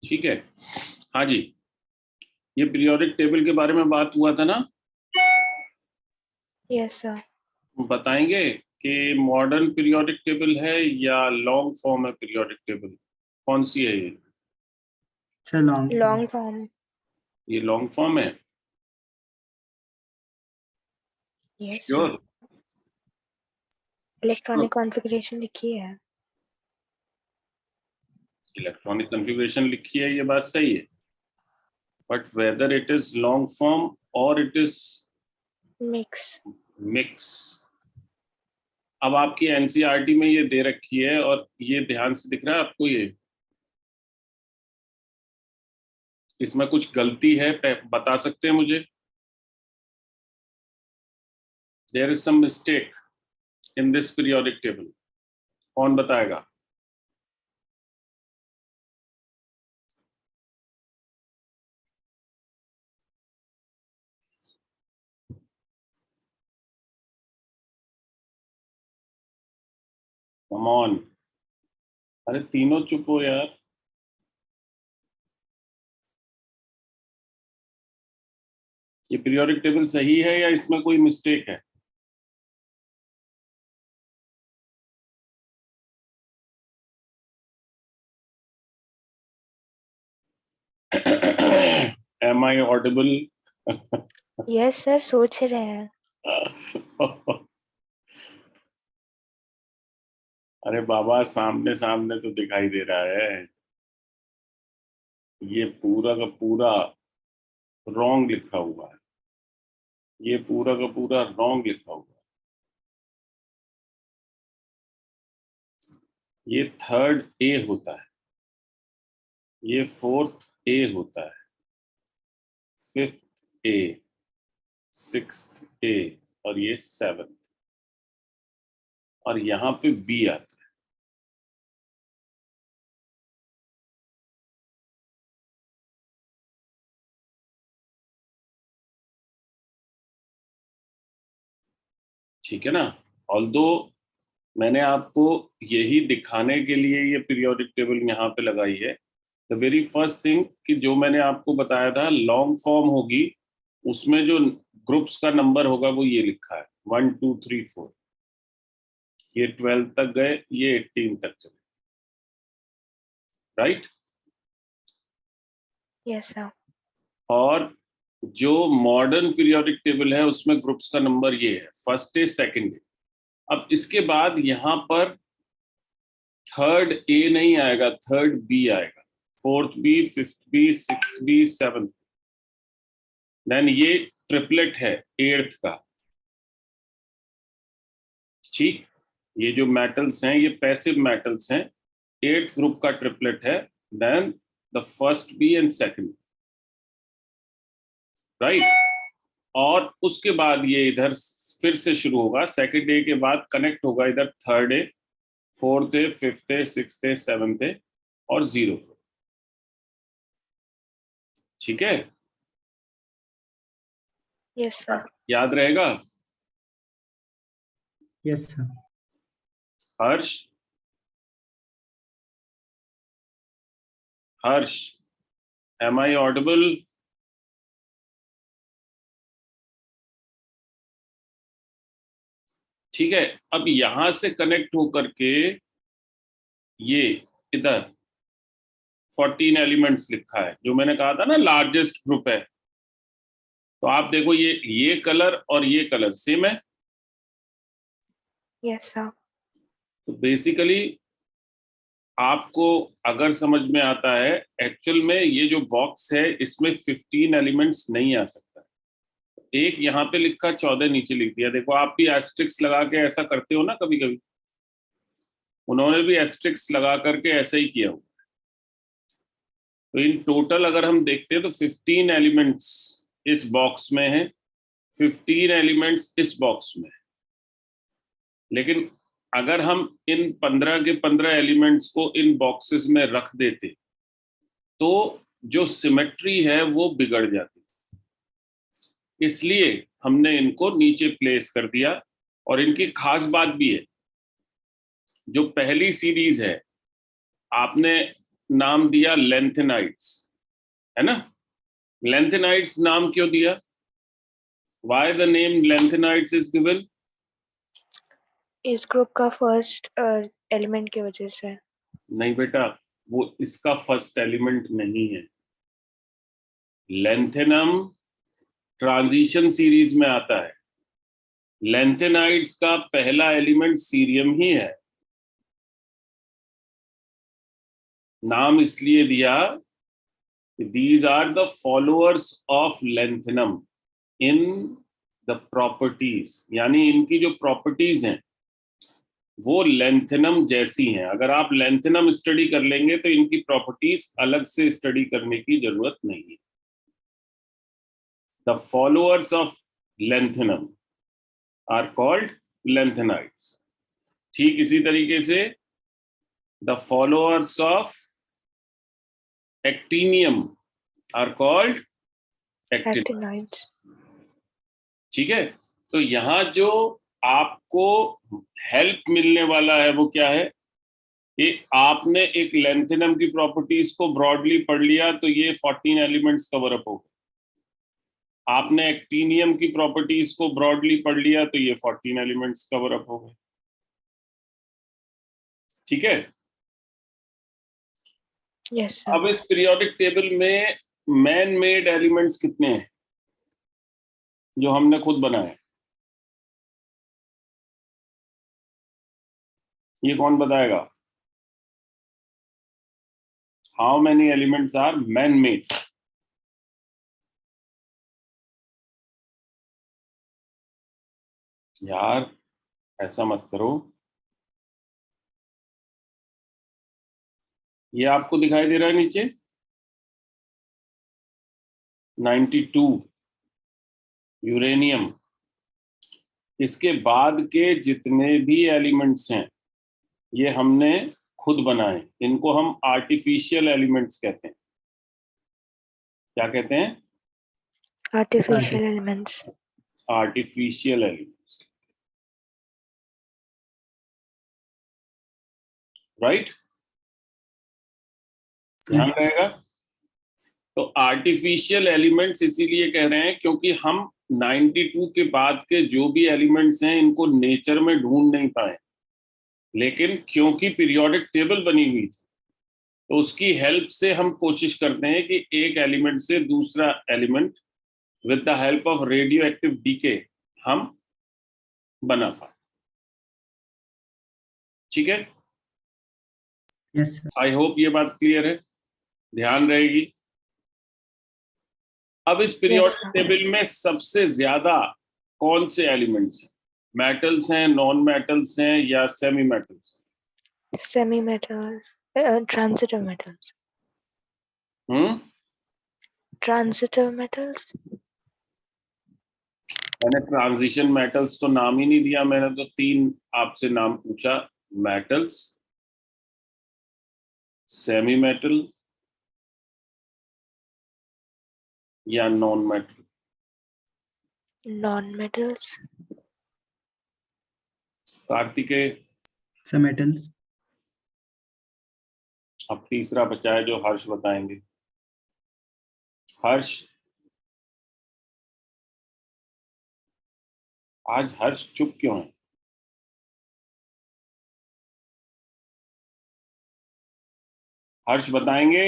ठीक है। हाँ जी, ये पीरियोडिक टेबल के बारे में बात हुआ था ना। Yes sir. बताएंगे कि मॉडर्न पीरियोडिक टेबल है या लॉन्ग फॉर्म है पीरियोडिक टेबल, कौन सी है ये? Sir long form. ये लॉन्ग फॉर्म है। Yes sure? Sir, electronic configuration लिखी है। इलेक्ट्रॉनिक कॉन्फ़िगरेशन लिखी है, ये बात सही है, but whether it is long form और इट इज मिक्स। अब आपकी एनसीईआरटी में ये दे रखी है और ये ध्यान से दिख रहा है आपको, ये इसमें कुछ गलती है, बता सकते हैं मुझे? There is some mistake in this periodic table, कौन बताएगा? कम ऑन, अरे तीनों चुप हो यार। ये पीरियोडिक टेबल सही है या इसमें कोई मिस्टेक है? Am I audible? Yes sir, सोच रहे हैं। अरे बाबा, सामने सामने तो दिखाई दे रहा है। ये पूरा का पूरा रॉन्ग लिखा हुआ है, ये पूरा का पूरा रॉन्ग लिखा हुआ है। ये थर्ड ए होता है, ये फोर्थ ए होता है, फिफ्थ ए, सिक्स्थ ए, और ये सेवंथ, और यहां पे बी आता है। ठीक है ना? ऑल्दो मैंने आपको यही दिखाने के लिए ये पीरियोडिक टेबल यहाँ पे लगाई है। द वेरी फर्स्ट थिंग कि जो मैंने आपको बताया था लॉन्ग फॉर्म होगी, उसमें जो ग्रुप्स का नंबर होगा वो ये लिखा है 1 2 3 4। ये 12 तक गए, ये 18 तक चले, राइट? Yes sir. और जो मॉडर्न पीरियोडिक टेबल है उसमें ग्रुप्स का नंबर ये है, फर्स्ट ए सेकंड ए। अब इसके बाद यहां पर थर्ड ए नहीं आएगा, थर्ड बी आएगा, fourth B, fifth B, sixth B, seventh. Then ये ट्रिपलेट है एट्थ का। ठीक, ये जो मेटल्स हैं ये पैसिव मेटल्स हैं, एट्थ ग्रुप का ट्रिपलेट है। Then the first B and second, right? और उसके बाद ये इधर फिर से शुरू होगा, सेकंड ए के बाद कनेक्ट होगा इधर third A, fourth A, fifth A, sixth A, seventh A और जीरो। ठीक है? Yes sir. याद रहेगा? Yes sir. Harsh, Harsh, am I audible? ठीक है, अब यहां से कनेक्ट होकर के ये इधर 14 एलिमेंट्स लिखा है, जो मैंने कहा था ना लार्जेस्ट ग्रुप है। तो आप देखो ये कलर और ये कलर सेम है। Yes sir. तो बेसिकली आपको अगर समझ में आता है, एक्चुअल में ये जो बॉक्स है इसमें 15 एलिमेंट्स नहीं आ सकता। एक यहाँ पे लिखा, 14 नीचे लिख दिया। देखो आप भी एस्ट्रिक्स लगा के ऐसा करते हो ना कभी कभी, उन्होंने भी एस्ट्रिक्स लगा करके ऐसा ही किया हुआ। तो इन टोटल अगर हम देखते हैं तो 15 एलिमेंट्स इस बॉक्स में है, 15 एलिमेंट्स इस बॉक्स में है। लेकिन अगर हम इन 15 के 15 एलिमेंट्स को इन बॉक्सेस में रख देते तो जो सिमेट्री है वो बिगड़ जाती, इसलिए हमने इनको नीचे प्लेस कर दिया। और इनकी खास बात भी है, जो पहली सीरीज है आपने नाम दिया लेंथेनाइड्स, है ना? लेंथेनाइड्स नाम क्यों दिया? Why the name lanthanides is given? इस ग्रुप का फर्स्ट एलिमेंट की वजह से। नहीं बेटा, वो इसका फर्स्ट एलिमेंट नहीं है। लेंथेनम ट्रांजिशन सीरीज में आता है। लेंथेनाइड्स का पहला एलिमेंट सीरियम ही है। नाम इसलिए दिया, these are the followers of lanthanum in the properties, यानी इनकी जो प्रॉपर्टीज हैं वो लेंथेनम जैसी हैं। अगर आप लेंथेनम स्टडी कर लेंगे तो इनकी प्रॉपर्टीज अलग से स्टडी करने की जरूरत नहीं है। The followers of lanthanum are called lanthanides. ठीक इसी तरीके से the followers of actinium are called actinides. ठीक है, तो यहां जो आपको हेल्प मिलने वाला है वो क्या है कि आपने एक लेंथेनम की प्रॉपर्टीज को ब्रॉडली पढ़ लिया तो ये 14 एलिमेंट्स कवर अप हो गए। आपने एक्टिनियम की प्रॉपर्टीज को ब्रॉडली पढ़ लिया तो ये 14 एलिमेंट्स कवर अप हो गए। ठीक है, यस सर। अब इस पीरियोडिक टेबल में मैन मेड एलिमेंट्स कितने हैं जो हमने खुद बनाए? ये कौन बताएगा? How many elements are man made? यार ऐसा मत करो, ये आपको दिखाई दे रहा है नीचे 92 यूरेनियम। इसके बाद के जितने भी एलिमेंट्स हैं ये हमने खुद बनाए। इनको हम आर्टिफिशियल एलिमेंट्स कहते हैं। क्या कहते हैं? Artificial elements. Artificial elements, right? ध्यान रहेगा। तो आर्टिफिशियल एलिमेंट्स इसीलिए कह रहे हैं क्योंकि हम 92 के बाद के जो भी एलिमेंट्स हैं इनको नेचर में ढूंढ नहीं पाए, लेकिन क्योंकि पीरियोडिक टेबल बनी हुई थी तो उसकी हेल्प से हम कोशिश करते हैं कि एक एलिमेंट से दूसरा element with the help of radioactive decay हम बना पाए। ठीक है, यस सर। आई होप ये बात क्लियर है, ध्यान रहेगी। अब इस पीरियोडिक टेबल में सबसे ज्यादा कौन से एलिमेंट्स हैं? मेटल्स हैं, नॉन मेटल्स हैं या semi metals? Semi metals, transitive metals. Transitive metals. मैंने ट्रांजिशन मेटल्स तो नाम ही नहीं दिया, मैंने तो 3 आपसे नाम पूछा, मेटल्स, सेमी मेटल या non metal. Non metals. Kartikeya, sir metals. अब तीसरा बचा है जो हर्ष बताएंगे। हर्ष, आज हर्ष चुप क्यों है? हर्ष बताएंगे?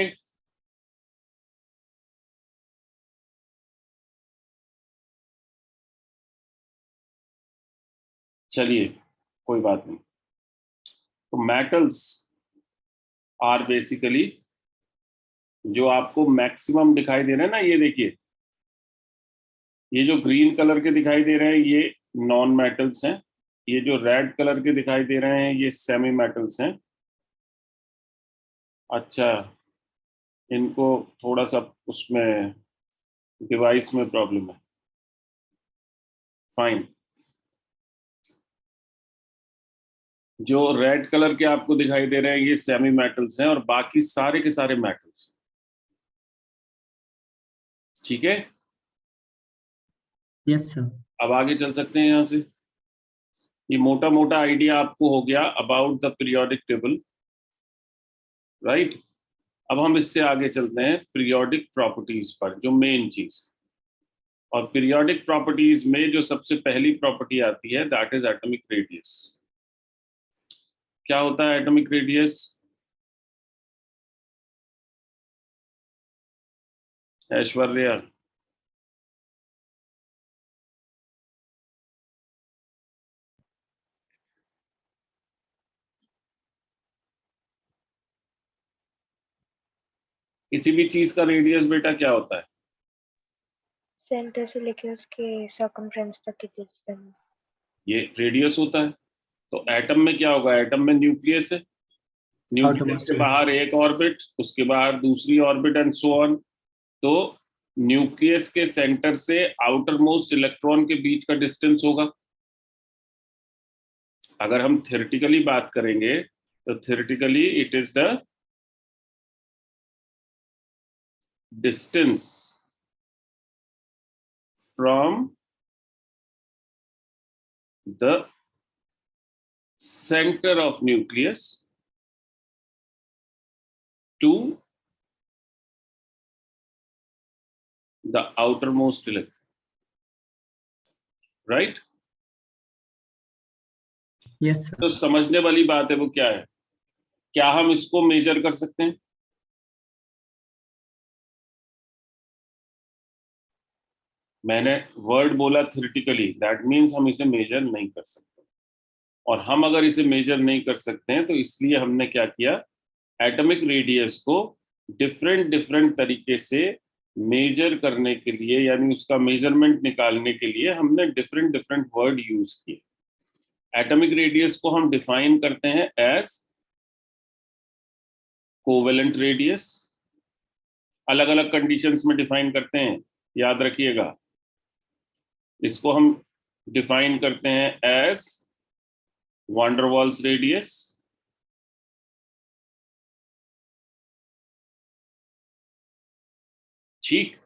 चलिए कोई बात नहीं। तो मेटल्स आर बेसिकली जो आपको मैक्सिमम दिखाई दे रहे हैं ना, ये देखिए, ये जो ग्रीन कलर के दिखाई दे रहे हैं ये नॉन मेटल्स हैं, ये जो रेड कलर के दिखाई दे रहे हैं ये सेमी मेटल्स हैं। अच्छा, इनको थोड़ा सा उसमें डिवाइस में प्रॉब्लम है, फाइन। जो रेड कलर के आपको दिखाई दे रहे हैं ये सेमी मेटल्स हैं और बाकी सारे के सारे मेटल्स। ठीक है, यस सर। अब आगे चल सकते हैं यहां से। ये मोटा मोटा आइडिया आपको हो गया about the periodic table, right? अब हम इससे आगे चलते हैं पीरियोडिक प्रॉपर्टीज पर, जो मेन चीज। और पीरियोडिक प्रॉपर्टीज में जो सबसे पहली प्रॉपर्टी आती है दैट इज एटॉमिक रेडियस। क्या होता है एटॉमिक रेडियस? ऐश्वर्या, किसी भी चीज का रेडियस बेटा क्या होता है? सेंटर से लेके उसके सर्कमफ्रेंस तक की डिस्टेंस। ये रेडियस होता है। तो एटम में क्या होगा? एटम में न्यूक्लियस है, न्यूक्लियस Outermost के बाहर एक ऑर्बिट, उसके बाहर दूसरी ऑर्बिट एंड सो ऑन। तो न्यूक्लियस के सेंटर से आउटर मोस्ट इलेक्ट्रॉन के बीच का डिस्टेंस होगा। अगर हम थ्योरेटिकली बात करेंगे तो theoretically it is the distance from the centre of nucleus to the outermost electron, right? Yes, sir. तो समझने वाली बात है वो क्या है? क्या हम इसको मेजर कर सकते हैं? मैंने वर्ड बोला थ्योरेटिकली, दैट मीन्स हम इसे मेजर नहीं कर सकते। और हम अगर इसे मेजर नहीं कर सकते हैं तो इसलिए हमने क्या किया, एटॉमिक रेडियस को डिफरेंट डिफरेंट तरीके से मेजर करने के लिए, यानी उसका मेजरमेंट निकालने के लिए हमने डिफरेंट डिफरेंट वर्ड यूज किए। एटॉमिक रेडियस को हम डिफाइन करते हैं एज कोवेलेंट रेडियस। अलग अलग कंडीशंस में डिफाइन करते हैं, याद रखिएगा। इसको हम डिफाइन करते हैं as van der Waals radius, ठीक।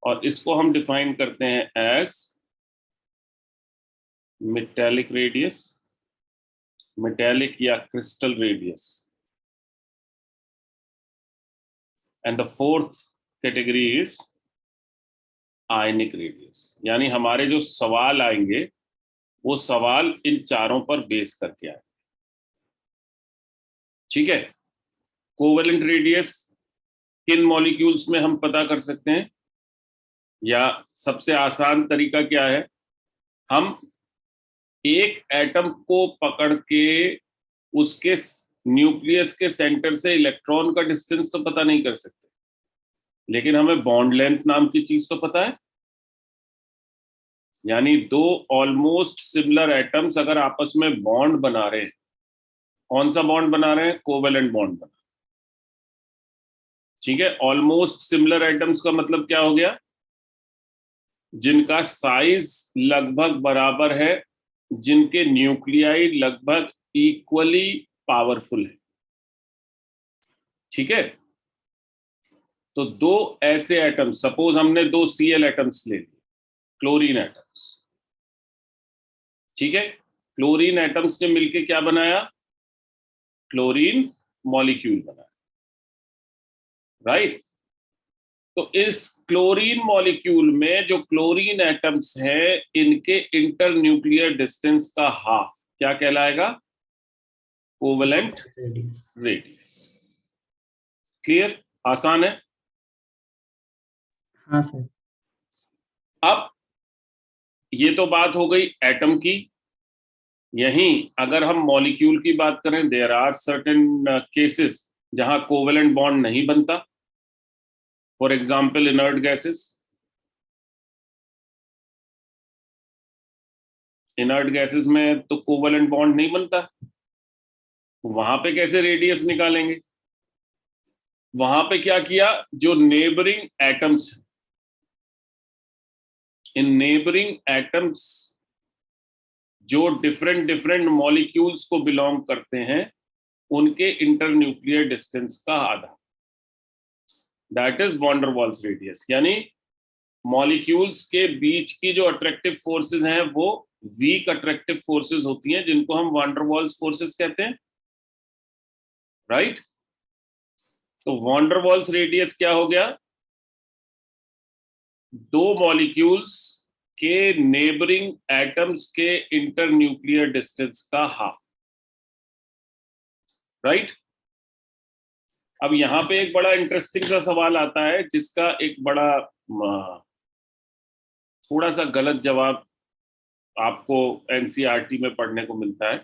और इसको हम डिफाइन करते हैं एज मेटेलिक रेडियस, मेटेलिक या crystal radius. And the fourth category is ionic radius. यानी हमारे जो सवाल आएंगे वो सवाल इन चारों पर बेस करके आएंगे, ठीक है। कोवेलेंट रेडियस किन मॉलिक्यूल्स में हम पता कर सकते हैं, या सबसे आसान तरीका क्या है, हम एक एटम को पकड़ के उसके न्यूक्लियस के सेंटर से इलेक्ट्रॉन का डिस्टेंस तो पता नहीं कर सकते, लेकिन हमें बॉन्ड लेंथ नाम की चीज तो पता है। यानी दो ऑलमोस्ट सिमिलर एटम्स अगर आपस में बॉन्ड बना रहे हैं, कौन सा बॉन्ड बना रहे हैं? कोवेलेंट बॉन्ड बना, ठीक है। ऑलमोस्ट सिमिलर एटम्स का मतलब क्या हो गया? जिनका साइज लगभग बराबर है, जिनके न्यूक्लियाई लगभग इक्वली पावरफुल है, ठीक है। तो दो ऐसे एटम्स, सपोज हमने दो Cl एटम्स ले लिए, क्लोरीन एटम्स, ठीक है। क्लोरीन एटम्स ने मिलकर क्या बनाया? क्लोरीन मॉलिक्यूल बनाया, राइट। तो इस क्लोरीन मॉलिक्यूल में जो क्लोरीन एटम्स हैं, इनके इंटर न्यूक्लियर डिस्टेंस का हाफ क्या कहलाएगा? Covalent radius. क्लियर? आसान है। हाँ सर। अब ये तो बात हो गई एटम की। यहीं अगर हम मॉलिक्यूल की बात करें, देयर आर सर्टेन केसेस जहां कोवेलेंट बॉन्ड नहीं बनता। For example inert gases, inert gases में तो कोवेलेंट बॉन्ड नहीं बनता, वहां पे कैसे रेडियस निकालेंगे? वहां पे क्या किया, जो नेबरिंग एटम्स, इन नेबरिंग एटम्स जो डिफरेंट डिफरेंट मॉलिक्यूल्स को बिलोंग करते हैं, उनके इंटरन्यूक्लियर डिस्टेंस का आधा, that is van der Waals radius. यानी मॉलिक्यूल्स के बीच की जो अट्रैक्टिव फोर्सेस हैं वो वीक अट्रैक्टिव फोर्सेस होती हैं, जिनको हम वान डेर वाल्स फोर्सेस कहते हैं, राइट। तो वॉन डर वॉल्स रेडियस क्या हो गया? दो मॉलिक्यूल्स के नेबरिंग एटम्स के इंटरन्यूक्लियर डिस्टेंस का हाफ, राइट? अब यहां पे एक बड़ा इंटरेस्टिंग सा सवाल आता है जिसका एक बड़ा थोड़ा सा गलत जवाब आपको एनसीईआरटी में पढ़ने को मिलता है।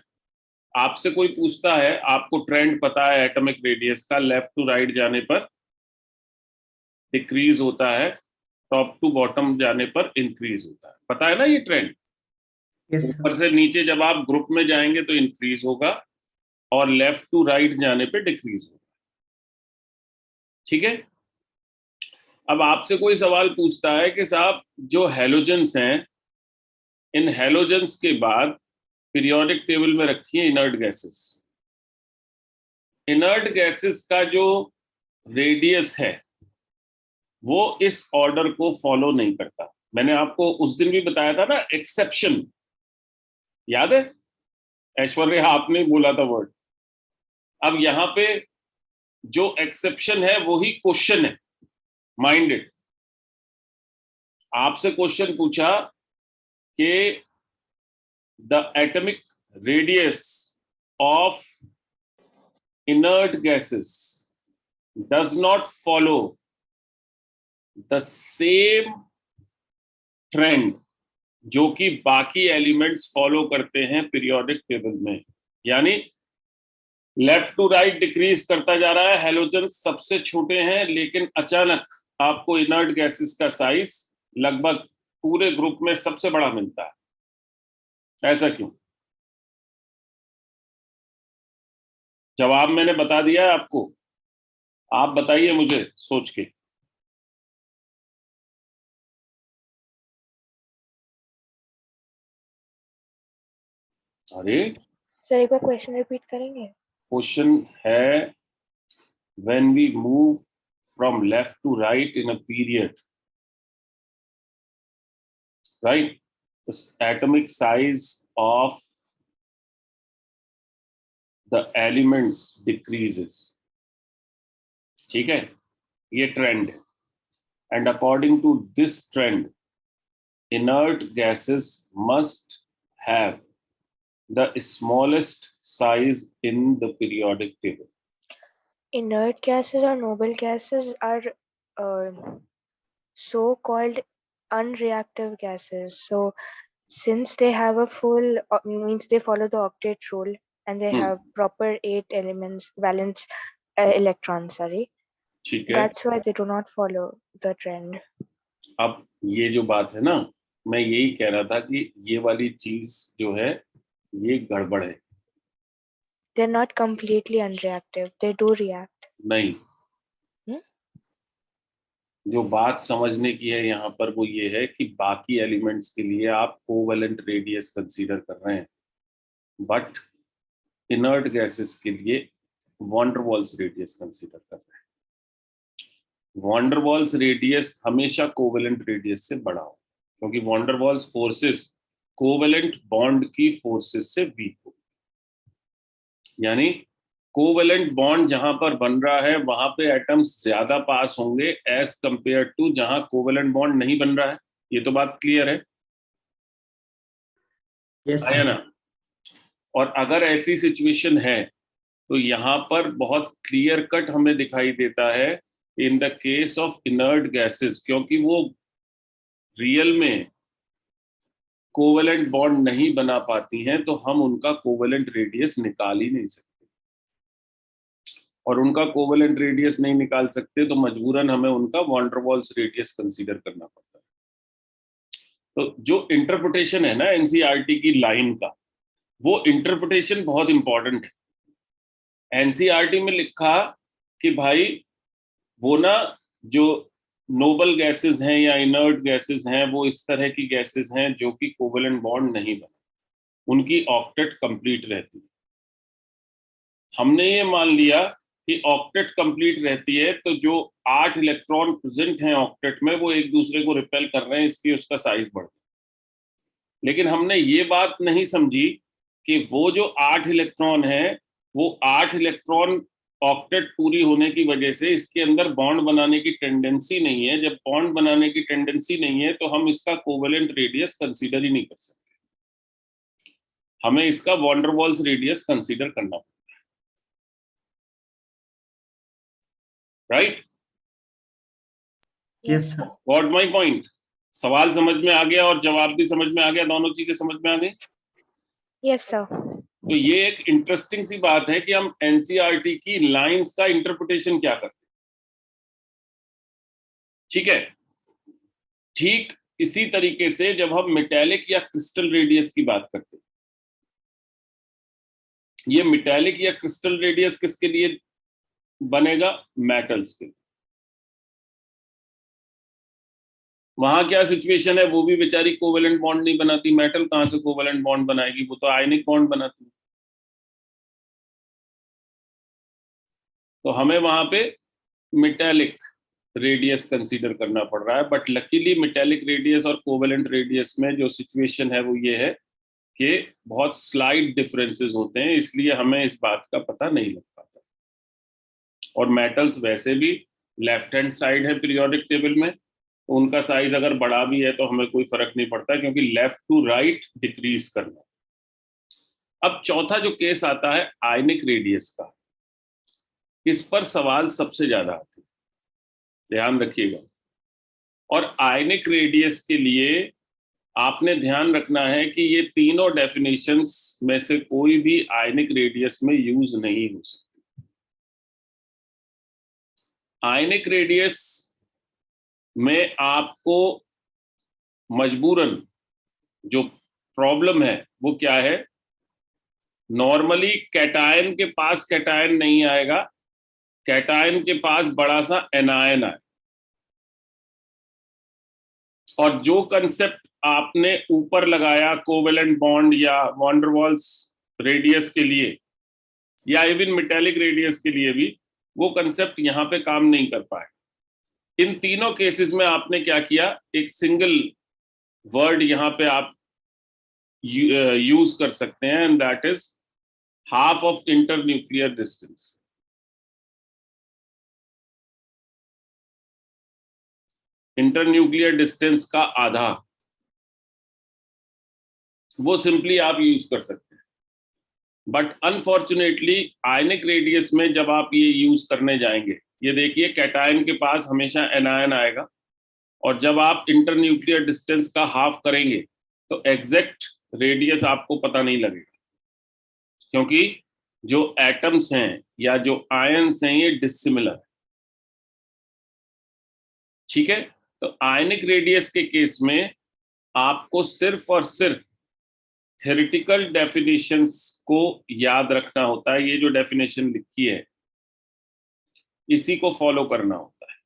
आपसे कोई पूछता है, आपको ट्रेंड पता है एटॉमिक रेडियस का, लेफ्ट टू राइट जाने पर डिक्रीज होता है, टॉप टू बॉटम जाने पर इंक्रीज होता है, पता है ना ये ट्रेंड? Yes, ऊपर sir. से नीचे जब आप ग्रुप में जाएंगे तो इंक्रीज होगा और लेफ्ट टू राइट जाने पे डिक्रीज होगा, ठीक है? अब आपसे कोई सवाल पूछता है कि साहब जो हैलोजेंस हैं, इन हैलोजेंस के बाद पीरियोडिक टेबल में रखिए इनर्ट गैसेस। इनर्ट गैसेस का जो रेडियस है वो इस ऑर्डर को फॉलो नहीं करता। मैंने आपको उस दिन भी बताया था ना, एक्सेप्शन, याद है? ऐश्वर्या, आपने बोला था वर्ड। अब यहां पे जो एक्सेप्शन है वही क्वेश्चन है, माइंडेड। आपसे क्वेश्चन पूछा कि the atomic radius of inert gases does not follow the same trend जो कि बाकी एलिमेंट्स फॉलो करते हैं पीरियोडिक टेबल में। यानी लेफ्ट टू राइट डिक्रीज करता जा रहा है, हैलोजन सबसे छोटे हैं, लेकिन अचानक आपको इनर्ट गैसेस का साइज लगभग पूरे ग्रुप में सबसे बड़ा मिलता है। ऐसा क्यों? जवाब मैंने बता दिया है आपको, आप बताइए मुझे सोच के। अरे सर एक बार क्वेश्चन रिपीट करेंगे? क्वेश्चन है, when we move from left to right in a period, right, the atomic size of the elements decreases, ठीक है? ये ट्रेंड है, and according to this trend inert gases must have the smallest size in the periodic table. Inert gases or noble gases are so-called unreactive gases. So since they have a full means they follow the octet rule and they have proper 8 elements valence electrons, sorry, ठीक है? that's why they do not follow the trend. अब ये जो बात है ना, मैं यही कह रहा था कि ये वाली चीज जो है ये गड़बड़ है। They're not completely unreactive, they do react. नहीं, जो बात समझने की है यहाँ पर वो ये है कि बाकी एलिमेंट्स के लिए आप कोवेलेंट रेडियस कंसीडर कर रहे हैं, बट इनर्ट गैसेस के लिए von der Waals radius consider कर रहे हैं। वॉन डर वॉल्स रेडियस हमेशा कोवेलेंट रेडियस से बड़ा हो, क्योंकि van der Waals forces covalent bond की फोर्सेस से वीक हो। यानी कोवेलेंट बॉन्ड जहां पर बन रहा है वहां पे एटम्स ज्यादा पास होंगे एज कंपेयर टू जहां कोवेलेंट बॉन्ड नहीं बन रहा है। ये तो बात क्लियर है? Yes, है sir. ना? और अगर ऐसी सिचुएशन है तो यहाँ पर बहुत क्लियर कट हमें दिखाई देता है in the case of inert gases, क्योंकि वो रियल में कोवेलेंट बॉन्ड नहीं बना पाती हैं तो हम उनका कोवेलेंट रेडियस निकाल ही नहीं सकते, और उनका कोवेलेंट रेडियस नहीं निकाल सकते तो मजबूरन हमें उनका von der Waals radius consider करना पड़ता है। तो जो इंटरप्रिटेशन है ना एनसीईआरटी की लाइन का, वो इंटरप्रिटेशन बहुत इंपॉर्टेंट है। एनसीईआरटी में लिखा कि भाई वो ना जो नोबल गैसेस हैं या इनर्ट गैसेस हैं वो इस तरह की गैसेस हैं जो कि कोवेलेंट बॉन्ड नहीं बना, उनकी ऑक्टेट कंप्लीट रहती है। हमने ये मान लिया कि ऑक्टेट कंप्लीट रहती है तो जो 8 इलेक्ट्रॉन प्रेजेंट हैं ऑक्टेट में वो एक दूसरे को रिपेल कर रहे हैं, इसलिए उसका साइज बढ़ गया। लेकिन हमने ये बात नहीं समझी कि वो जो 8 इलेक्ट्रॉन है वो 8 इलेक्ट्रॉन ऑक्टेट पूरी होने की वजह से इसके अंदर बॉन्ड बनाने की टेंडेंसी नहीं है। जब बॉन्ड बनाने की टेंडेंसी नहीं है तो हम इसका कोवेलेंट रेडियस कंसीडर ही नहीं कर सकते, हमें इसका van der Waals radius consider करना पड़ता है, right? Yes, sir. Got my point? सवाल समझ में आ गया और जवाब भी समझ में आ गया, दोनों चीजें समझ में आ गई? Yes, sir. तो ये एक इंटरेस्टिंग सी बात है कि हम एनसीईआरटी की लाइंस का इंटरप्रिटेशन क्या करते हैं, ठीक है? ठीक इसी तरीके से जब हम मेटेलिक या क्रिस्टल रेडियस की बात करते हैं, ये मेटेलिक या क्रिस्टल रेडियस किसके लिए बनेगा? मेटल्स के लिए। वहां क्या सिचुएशन है, वो भी बेचारी कोवेलेंट बॉन्ड नहीं बनाती, मेटल कहां से कोवेलेंट बॉन्ड बनाएगी, वो तो आयनिक बॉन्ड बनाती है। तो हमें वहां पे मेटेलिक रेडियस कंसीडर करना पड़ रहा है, बट लकीली मेटेलिक रेडियस और कोवेलेंट रेडियस में जो सिचुएशन है वो ये है कि बहुत स्लाइट डिफरेंसेस होते हैं, इसलिए हमें इस बात का पता नहीं लग पाता। और मेटल्स वैसे भी लेफ्ट हैंड साइड है पीरियोडिक टेबल में, तो उनका साइज अगर बड़ा भी है तो हमें कोई फर्क नहीं पड़ता, क्योंकि लेफ्ट टू राइट डिक्रीज करना। अब चौथा जो केस आता है आयनिक रेडियस का, इस पर सवाल सबसे ज्यादा आते हैं, ध्यान रखिएगा। और आयनिक रेडियस के लिए आपने ध्यान रखना है कि ये तीनों डेफिनेशंस में से कोई भी आयनिक रेडियस में यूज नहीं हो सकती। आयनिक रेडियस में आपको मजबूरन जो प्रॉब्लम है वो क्या है, नॉर्मली कैटायन के पास कैटायन नहीं आएगा, कैटायन के पास बड़ा सा एनायन आए। और जो कंसेप्ट आपने ऊपर लगाया कोवेलेंट बॉन्ड या वॉन डेर वाल्स रेडियस के लिए या इवन मेटेलिक रेडियस के लिए भी, वो कंसेप्ट यहां पे काम नहीं कर पाए। इन तीनों केसेस में आपने क्या किया, एक सिंगल वर्ड यहां पे आप यूज कर सकते हैं, and that is half of internuclear distance. Internuclear distance का आधा, वो सिंपली आप यूज कर सकते हैं। बट अनफॉर्चुनेटली आयनिक रेडियस में जब आप ये यूज करने जाएंगे, ये देखिए कैटायन के पास हमेशा एनायन आएगा, और जब आप इंटरन्यूक्लियर डिस्टेंस का हाफ करेंगे तो एग्जैक्ट रेडियस आपको पता नहीं लगेगा, क्योंकि जो एटम्स हैं या जो आयन्स हैं ये डिसिमिलर है, ठीक है? तो आयनिक रेडियस के केस में आपको सिर्फ और सिर्फ थ्योरेटिकल डेफिनेशंस को याद रखना होता है। ये जो डेफिनेशन लिखी है इसी को फॉलो करना होता है।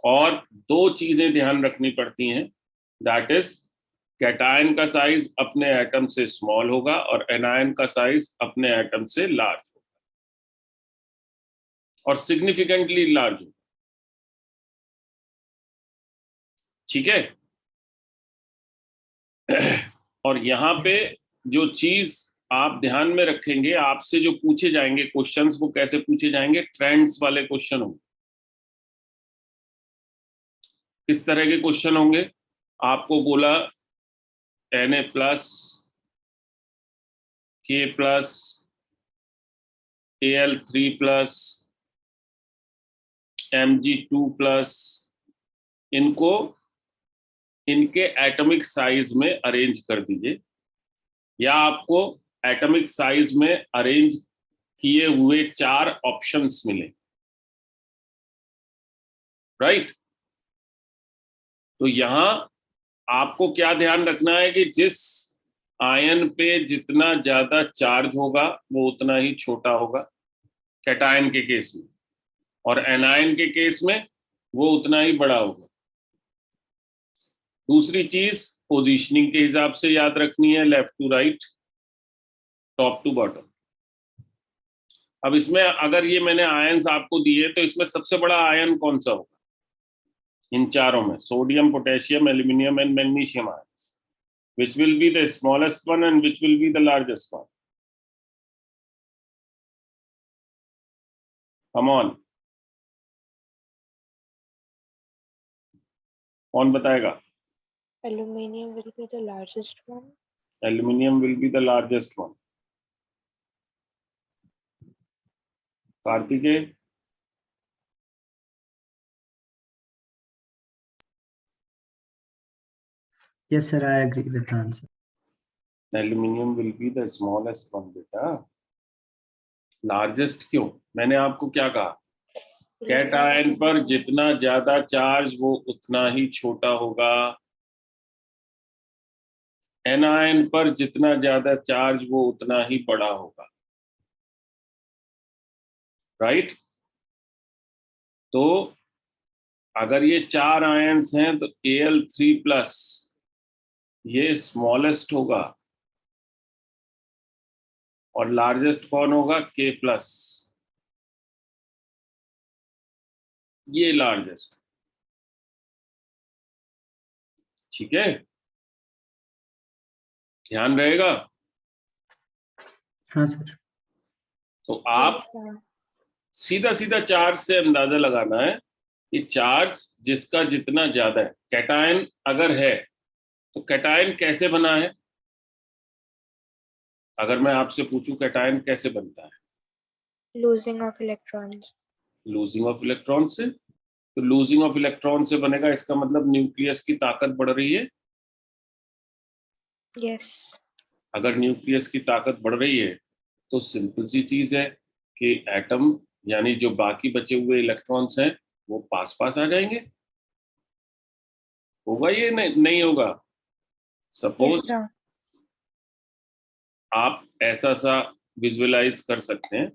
और दो चीजें ध्यान रखनी पड़ती हैं, दैट इज कैटायन का साइज अपने एटम से स्मॉल होगा और एनायन का साइज अपने एटम से लार्ज होगा, और सिग्निफिकेंटली लार्ज होगा, ठीक है? और यहाँ पे जो चीज आप ध्यान में रखेंगे, आपसे जो पूछे जाएंगे क्वेश्चंस, वो कैसे पूछे जाएंगे? ट्रेंड्स वाले क्वेश्चन होंगे। किस तरह के क्वेश्चन होंगे? आपको बोला Na plus, K plus, Al3 plus, Mg2 plus, इनको इनके एटॉमिक साइज में अरेंज कर दीजिए, या आपको एटॉमिक साइज में अरेंज किए हुए 4 ऑप्शंस मिले, राइट? तो यहां आपको क्या ध्यान रखना है कि जिस आयन पे जितना ज्यादा चार्ज होगा वो उतना ही छोटा होगा कैटायन के केस में, और एनायन के केस में वो उतना ही बड़ा होगा। दूसरी चीज पोजीशनिंग के हिसाब से याद रखनी है, left to right, top to bottom. अब इसमें अगर ये मैंने आयन्स आपको दिए तो इसमें सबसे बड़ा आयन कौन सा होगा इन चारों में? Sodium, potassium, aluminium and magnesium ions. Which will be the smallest one and which will be the largest one? Come on, कौन बताएगा? Aluminium will be the largest one. Aluminium will be the largest one. Kartikeya? Yes, sir. I agree with the answer. Aluminium will be the smallest one बेटा। Largest क्यों? मैंने आपको क्या कहा? Cation पर जितना ज्यादा चार्ज वो उतना ही छोटा होगा, एनायन पर जितना ज्यादा चार्ज वो उतना ही बड़ा होगा, राइट? तो अगर ये 4 आयन्स हैं तो Al3+ ये स्मॉलेस्ट होगा और लार्जेस्ट कौन होगा? K+, ये लार्जेस्ट। ठीक है, ध्यान रहेगा। हाँ सर। तो आप सीधा सीधा चार्ज से अंदाजा लगाना है कि चार्ज जिसका जितना ज्यादा है, कैटायन अगर है तो कैटायन कैसे बना है? अगर मैं आपसे पूछूं कैटायन कैसे बनता है? Losing of electrons. Losing of electron से। तो लूजिंग ऑफ इलेक्ट्रॉन से बनेगा, इसका मतलब न्यूक्लियस की ताकत बढ़ रही है। Yes. अगर न्यूक्लियस की ताकत बढ़ रही है तो सिंपल सी चीज है कि एटम यानी जो बाकी बचे हुए इलेक्ट्रॉन्स हैं वो पास पास आ जाएंगे। होगा ये? नहीं होगा। Suppose Yes, sir. आप ऐसा सा विजुअलाइज कर सकते हैं,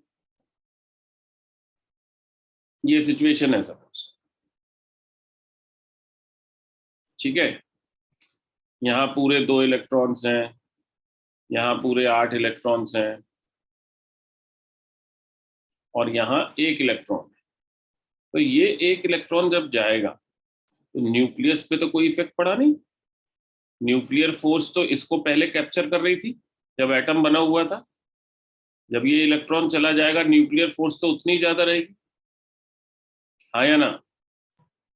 ये सिचुएशन है सपोज, ठीक है? यहाँ पूरे 2 इलेक्ट्रॉन्स हैं, यहाँ पूरे 8 इलेक्ट्रॉन्स हैं और यहाँ 1 इलेक्ट्रॉन है। तो ये 1 इलेक्ट्रॉन जब जाएगा तो न्यूक्लियस पे तो कोई इफेक्ट पड़ा नहीं। न्यूक्लियर फोर्स तो इसको पहले कैप्चर कर रही थी जब एटम बना हुआ था। जब ये इलेक्ट्रॉन चला जाएगा न्यूक्लियर फोर्स तो उतनी ज्यादा रहेगी, हाँ या ना?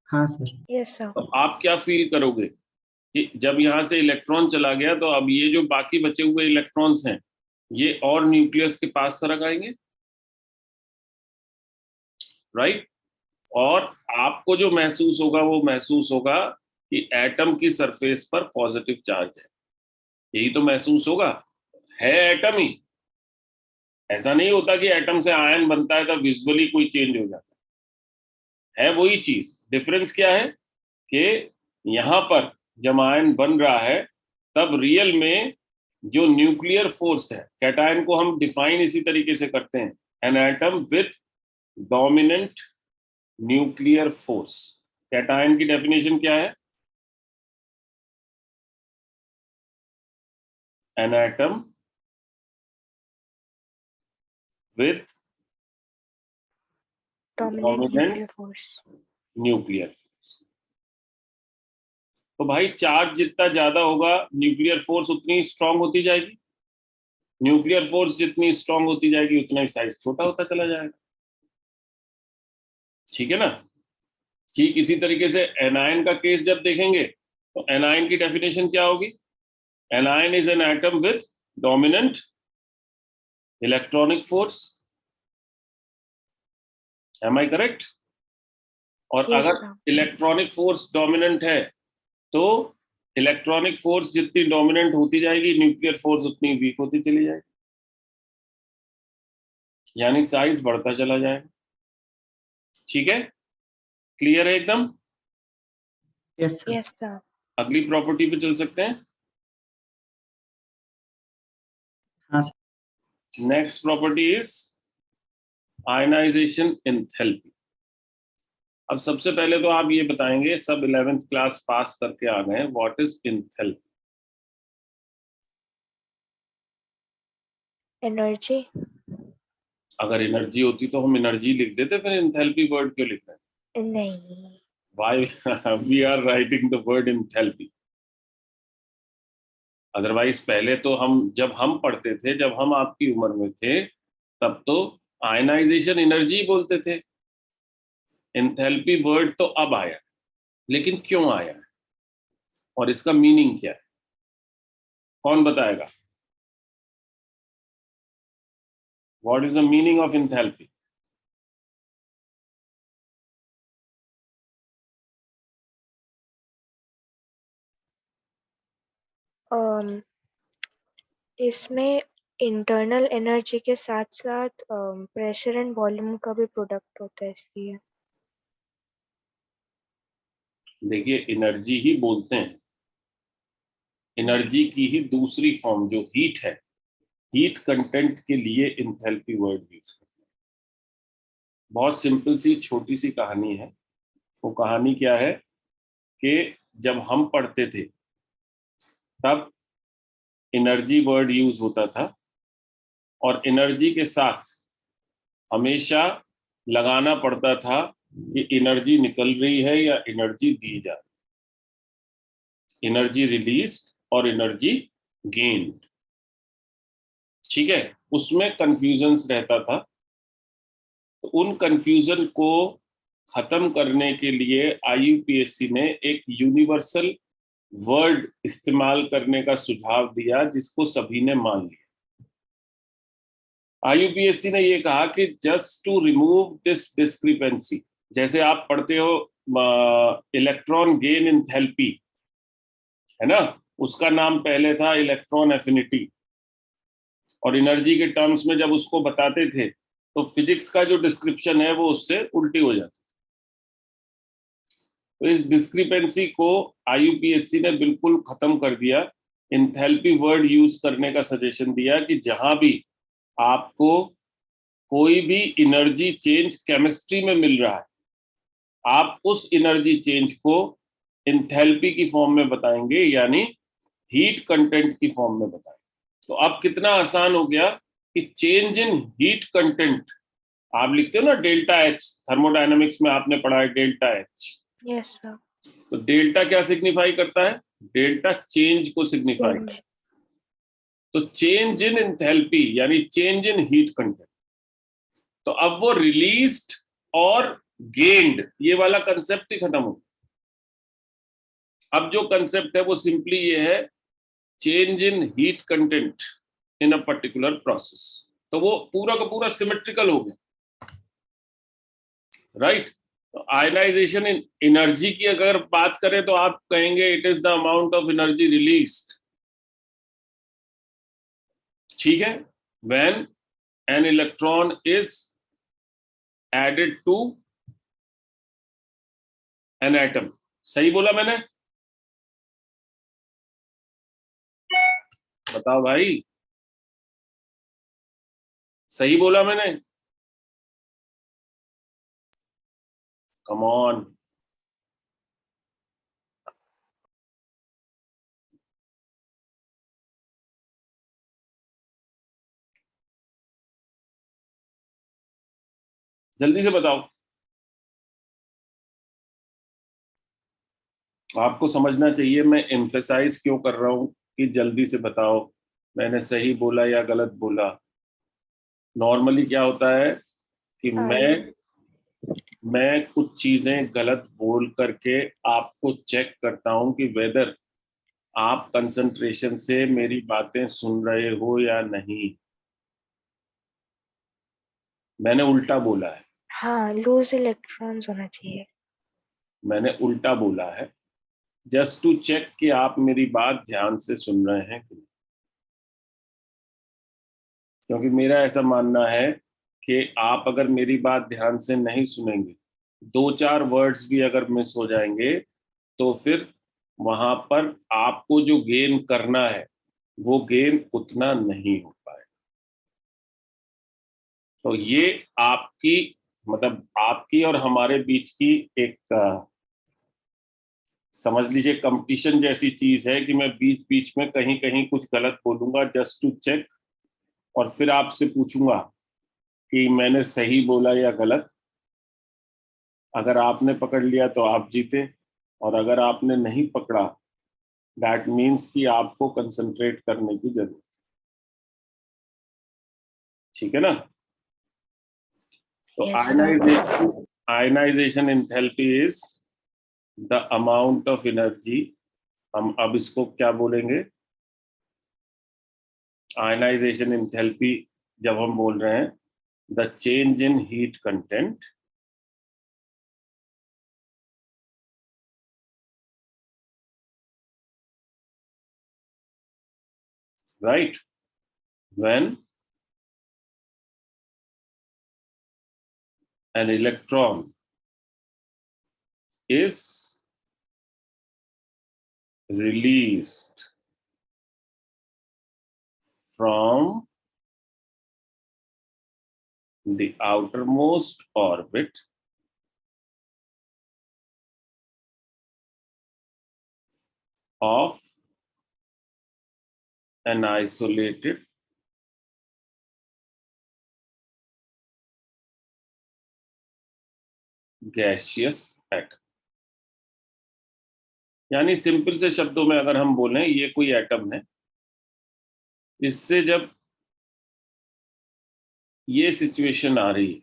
हाँ सर। Yes, sir. तो आप क्या फील करोगे कि जब यहाँ से इलेक्ट्रॉन चला गया तो अब ये जो बाकी बचे हुए इलेक्ट्रॉन्स हैं ये और न्यूक्लियस के पास सरक आएंगे, राइट? और आपको जो महसूस होगा वो महसूस होगा कि एटम की सरफेस पर पॉजिटिव चार्ज है। यही तो महसूस होगा। है एटम ही, ऐसा नहीं होता कि एटम से आयन बनता है तो विजुअली कोई चेंज हो जाता है वही चीज। डिफरेंस क्या है कि यहां पर जब आयन बन रहा है तब रियल में जो न्यूक्लियर फोर्स है, कैटायन को हम डिफाइन इसी तरीके से करते हैं, N atom with dominant nuclear force. Cation की डेफिनेशन क्या है? N atom with Dominant nuclear force. Nuclear force. तो भाई चार्ज जितना ज्यादा होगा न्यूक्लियर फोर्स उतनी स्ट्रांग होती जाएगी, न्यूक्लियर फोर्स जितनी स्ट्रांग होती जाएगी उतना ही साइज छोटा होता चला जाएगा। ठीक है ना? ठीक इसी तरीके से एनायन का केस जब देखेंगे तो एनायन की डेफिनेशन क्या होगी? Anion is an atom with dominant electronic force. Am I correct? और Yes, अगर sir. इलेक्ट्रॉनिक फोर्स डोमिनेंट है तो इलेक्ट्रॉनिक फोर्स जितनी डोमिनेंट होती जाएगी न्यूक्लियर फोर्स उतनी वीक होती चली जाएगी, यानी साइज बढ़ता चला जाएगा। ठीक है? क्लियर है एकदम? Yes sir. Yes, sir. अगली प्रॉपर्टी पे चल सकते हैं। हाँ सर। Next property is ionisation enthalpy. अब सबसे पहले तो आप ये बताएंगे, सब 11th क्लास पास करके आ गए, व्हाट इज एंथैल्पी? Energy. अगर एनर्जी होती तो हम एनर्जी लिख देते, फिर एंथैल्पी वर्ड क्यों लिख रहे हैं? नहीं. Why we are writing the word enthalpy? Otherwise पहले तो हम जब हम पढ़ते थे, जब हम आपकी उम्र में थे, तब तो आयनाइजेशन एनर्जी बोलते थे, एंथैल्पी वर्ड तो अब आया, लेकिन क्यों आया है और इसका मीनिंग क्या है, कौन बताएगा? What is the meaning of enthalpy? इसमें इंटरनल एनर्जी के साथ साथ प्रेशर एंड वॉल्यूम का भी प्रोडक्ट होता है, इसलिए। देखिए, एनर्जी ही बोलते हैं, एनर्जी की ही दूसरी फॉर्म जो हीट है, हीट कंटेंट के लिए एंथैल्पी वर्ड यूज करते हैं। बहुत सिंपल सी छोटी सी कहानी है। वो कहानी क्या है कि जब हम पढ़ते थे तब एनर्जी वर्ड यूज होता था, और एनर्जी के साथ हमेशा लगाना पड़ता था कि एनर्जी निकल रही है या एनर्जी दी जा रही, एनर्जी रिलीज और एनर्जी गेन्ड। ठीक है, उसमें कंफ्यूजन्स रहता था। तो उन कंफ्यूजन को खत्म करने के लिए आईयूपीएससी ने एक यूनिवर्सल वर्ड इस्तेमाल करने का सुझाव दिया, जिसको सभी ने मान लिया। आईयूपीएससी ने ये कहा कि just to remove this discrepancy, जैसे आप पढ़ते हो इलेक्ट्रॉन गेन एंथैल्पी, है ना, उसका नाम पहले था इलेक्ट्रॉन एफिनिटी, और एनर्जी के टर्म्स में जब उसको बताते थे तो फिजिक्स का जो डिस्क्रिप्शन है वो उससे उल्टी हो जाती। तो इस डिस्क्रिपेंसी को आईयूपीएससी ने बिल्कुल खत्म कर दिया, एंथैल्पी वर्ड यूज करने का सजेशन दिया कि जहां भी आपको कोई भी एनर्जी चेंज केमिस्ट्री में मिल रहा है, आप उस एनर्जी चेंज को एंथैल्पी की फॉर्म में बताएंगे, यानी हीट कंटेंट की फॉर्म में बताएंगे। तो अब कितना आसान हो गया कि चेंज इन हीट कंटेंट, आप लिखते हो ना डेल्टा एच, थर्मोडायनेमिक्स में आपने पढ़ा है डेल्टा एच। Yes sir. तो डेल्टा क्या सिग्निफाई करता है? डेल्टा चेंज को सिग्निफाई करता है। तो चेंज इन एंथैल्पी यानी चेंज इन हीट कंटेंट। तो अब वो रिलीज्ड और गेन्ड, ये वाला कंसेप्ट ही खत्म हो गया। अब जो कंसेप्ट है वो सिंपली ये है, change in heat content in a particular process. तो वो पूरा का पूरा सिमेट्रिकल हो गया, राइट। तो आयनाइजेशन इन एनर्जी की अगर बात करें तो आप कहेंगे it is the amount of energy released. ठीक है, when an electron is added to an atom. सही बोला मैंने? बताओ भाई, सही बोला मैंने? Come on. जल्दी से बताओ, आपको समझना चाहिए मैं एम्फेसाइज क्यों कर रहा हूं कि जल्दी से बताओ, मैंने सही बोला या गलत बोला। नॉर्मली क्या होता है कि मैं कुछ चीजें गलत बोल करके आपको चेक करता हूं कि वेदर आप कंसंट्रेशन से मेरी बातें सुन रहे हो या नहीं। मैंने उल्टा बोला है, हाँ, लूज इलेक्ट्रॉन्स होना चाहिए। मैंने उल्टा बोला है, जस्ट टू चेक कि आप मेरी बात ध्यान से सुन रहे हैं कि नहीं। क्योंकि मेरा ऐसा मानना है कि आप अगर मेरी बात ध्यान से नहीं सुनेंगे, दो चार वर्ड्स भी अगर मिस हो जाएंगे, तो फिर वहां पर आपको जो गेन करना है वो गेन उतना नहीं हो पाएगा। तो ये आपकी, मतलब आपकी और हमारे बीच की एक समझ लीजिए कंपटीशन जैसी चीज है कि मैं बीच बीच में कहीं कहीं कुछ गलत बोलूंगा जस्ट टू चेक, और फिर आपसे पूछूंगा कि मैंने सही बोला या गलत। अगर आपने पकड़ लिया तो आप जीते, और अगर आपने नहीं पकड़ा, दैट मीन्स कि आपको कंसंट्रेट करने की जरूरत। ठीक है ना? तो Yes, sir. ionization enthalpy is the amount of energy. हम अब इसको क्या बोलेंगे? आयनाइजेशन एंथैल्पी जब हम बोल रहे हैं, the change in heat content right when an electron is released from the outermost orbit of an isolated gaseous atom. यानी सिंपल से शब्दों में अगर हम बोलें, ये कोई एटम है, इससे जब ये सिचुएशन आ रही है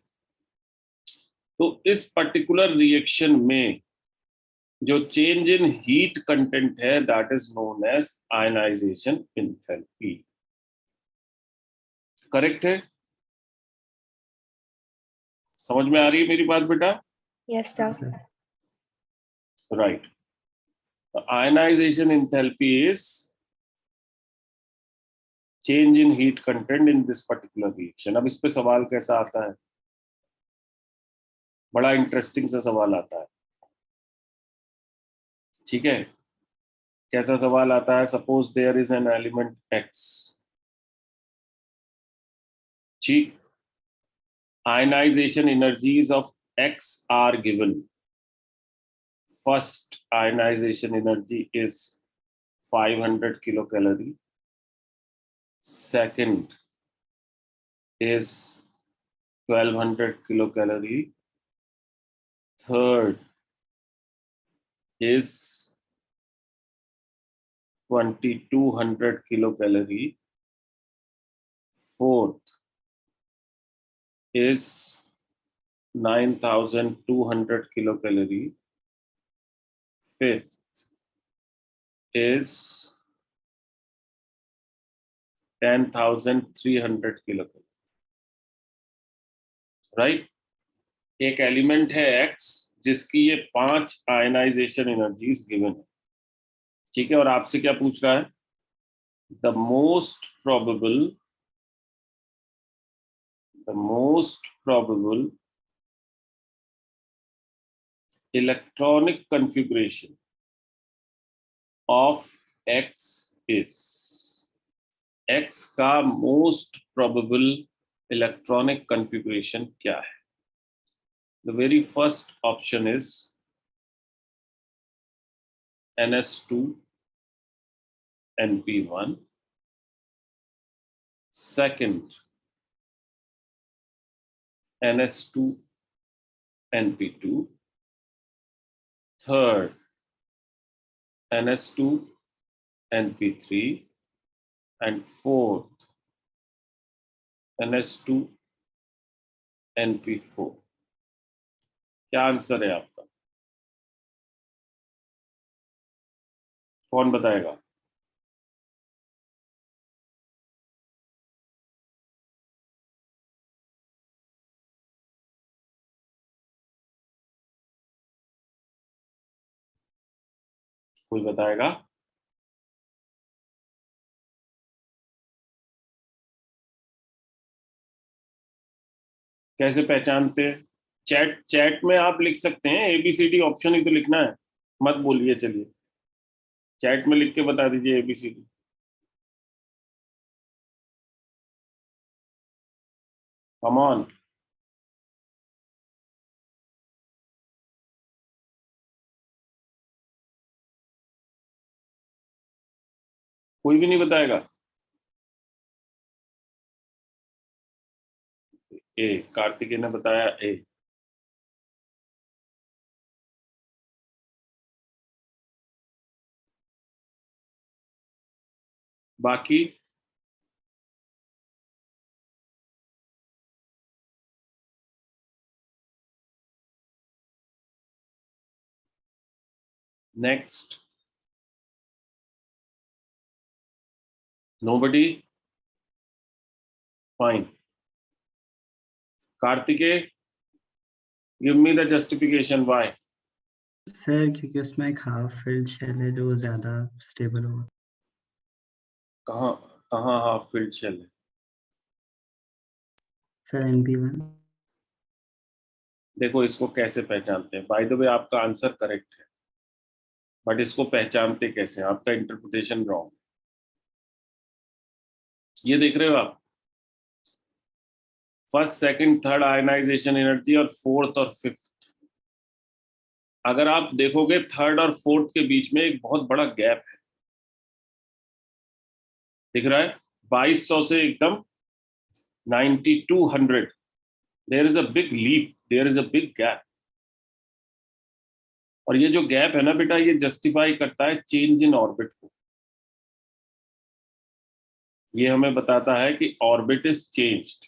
तो इस पर्टिकुलर रिएक्शन में जो चेंज इन हीट कंटेंट है, that is known as ionisation enthalpy. Correct है? समझ में आ रही है मेरी बात बेटा? Yes, sir. Right. The ionization enthalpy is change in heat content in this particular reaction. अब इस पे सवाल कैसा आता है? बड़ा इंटरेस्टिंग सा सवाल आता है. ठीक है, कैसा सवाल आता है? Suppose there is an element X. ठीक, ionization energies of X are given. First ionization energy is 500 kilocalorie. Second is 1200 kilocalorie. Third is 2200 kilocalorie. Fourth is 9200 kilocalorie. Fifth is 10,300 kilocalorie. Right? एक एलिमेंट है X जिसकी ये 5 ionization energies given है. ठीक है, और आपसे क्या पूछ रहा है? The most probable electronic configuration of X is. X का मोस्ट प्रोबेबल इलेक्ट्रॉनिक कॉन्फ़िगरेशन क्या है? The very first option is NS2 NP1. Second, NS2 NP2. Third, NS2 NP3. And fourth, NS2 NP4. क्या आंसर है आपका? कौन बताएगा? कोई बताएगा? कैसे पहचानते हैं? चैट में आप लिख सकते हैं, ABCD ऑप्शन ही तो लिखना है, मत बोलिए. चलिए चैट में लिख के बता दीजिए ABCD. Come on. कोई भी नहीं बताएगा? ए, कार्तिकेय ने बताया ए. बाकी Next. Nobody? Fine. Kartikeya, give me the justification why. Sir क्योंकि उसमें एक हाफ फिल्ड शेल है जो ज्यादा स्टेबल होगा। कहाँ कहाँ हाफ फील्ड शेल है? Sir NP1। देखो इसको कैसे पहचानते हैं। बाय द वे आपका आंसर करेक्ट है, बट इसको पहचानते कैसे? आपका इंटरप्रिटेशन रॉन्ग। ये देख रहे हो आप, first second third ionisation energy और फोर्थ और फिफ्थ। अगर आप देखोगे थर्ड और फोर्थ के बीच में एक बहुत बड़ा गैप है, दिख रहा है? 2200 से एकदम 9200, there is a big leap, there is a big gap. और ये जो गैप है ना बेटा, ये जस्टिफाई करता है चेंज इन ऑर्बिट को। ये हमें बताता है कि orbit is changed.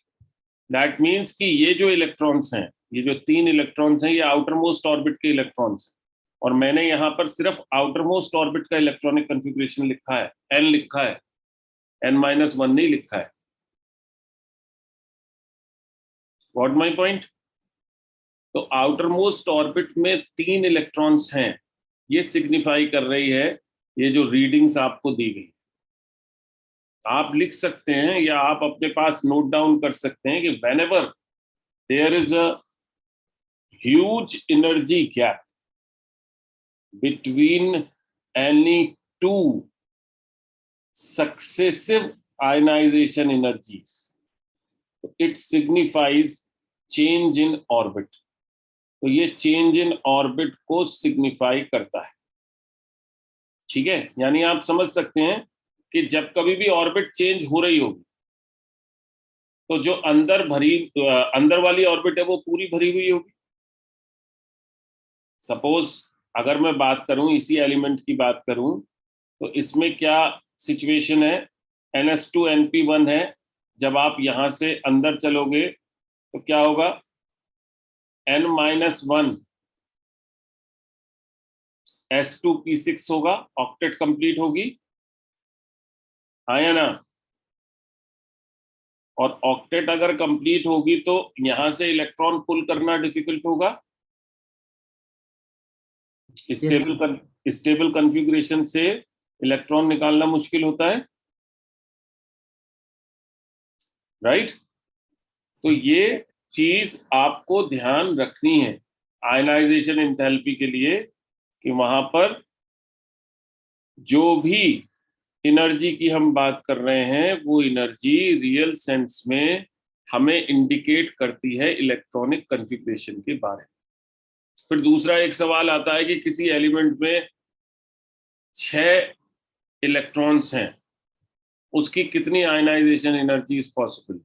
That means कि ये जो इलेक्ट्रॉन्स हैं, ये जो 3 इलेक्ट्रॉन्स हैं, ये आउटर मोस्ट ऑर्बिट के इलेक्ट्रॉन्स हैं। और मैंने यहाँ पर सिर्फ आउटर मोस्ट ऑर्बिट का इलेक्ट्रॉनिक कन्फिग्रेशन लिखा है, n लिखा है, n-1 नहीं लिखा है। Got my point? तो आउटर मोस्ट ऑर्बिट में 3 इलेक्ट्रॉन्स हैं। ये सिग्निफाई कर रही है ये जो रीडिंग्स आपको दी गई। आप लिख सकते हैं या आप अपने पास नोट डाउन कर सकते हैं कि whenever there is a huge energy gap between any two successive ionization energies, it signifies change in orbit. तो ये चेंज इन ऑर्बिट को सिग्निफाई करता है। ठीक है, यानी आप समझ सकते हैं कि जब कभी भी ऑर्बिट चेंज हो रही होगी तो जो अंदर वाली ऑर्बिट है वो पूरी भरी हुई होगी। सपोज अगर मैं बात करूं, इसी एलिमेंट की बात करूं, तो इसमें क्या सिचुएशन है? NH2 NP1 है। जब आप यहां से अंदर चलोगे तो क्या होगा? N-1 S2P6 होगा, ऑक्टेट कंप्लीट होगी, हाँ या ना? और ऑक्टेट अगर कंप्लीट होगी तो यहां से इलेक्ट्रॉन पुल करना डिफिकल्ट होगा। स्टेबल कॉन्फ़िगरेशन से इलेक्ट्रॉन निकालना मुश्किल होता है, राइट? तो ये चीज आपको ध्यान रखनी है आयनाइजेशन एंथैल्पी के लिए, कि वहां पर जो भी एनर्जी की हम बात कर रहे हैं वो एनर्जी रियल सेंस में हमें इंडिकेट करती है इलेक्ट्रॉनिक कॉन्फ़िगरेशन के बारे में। फिर दूसरा एक सवाल आता है कि किसी एलिमेंट में 6 इलेक्ट्रॉन्स हैं, उसकी कितनी ionisation energy is possible?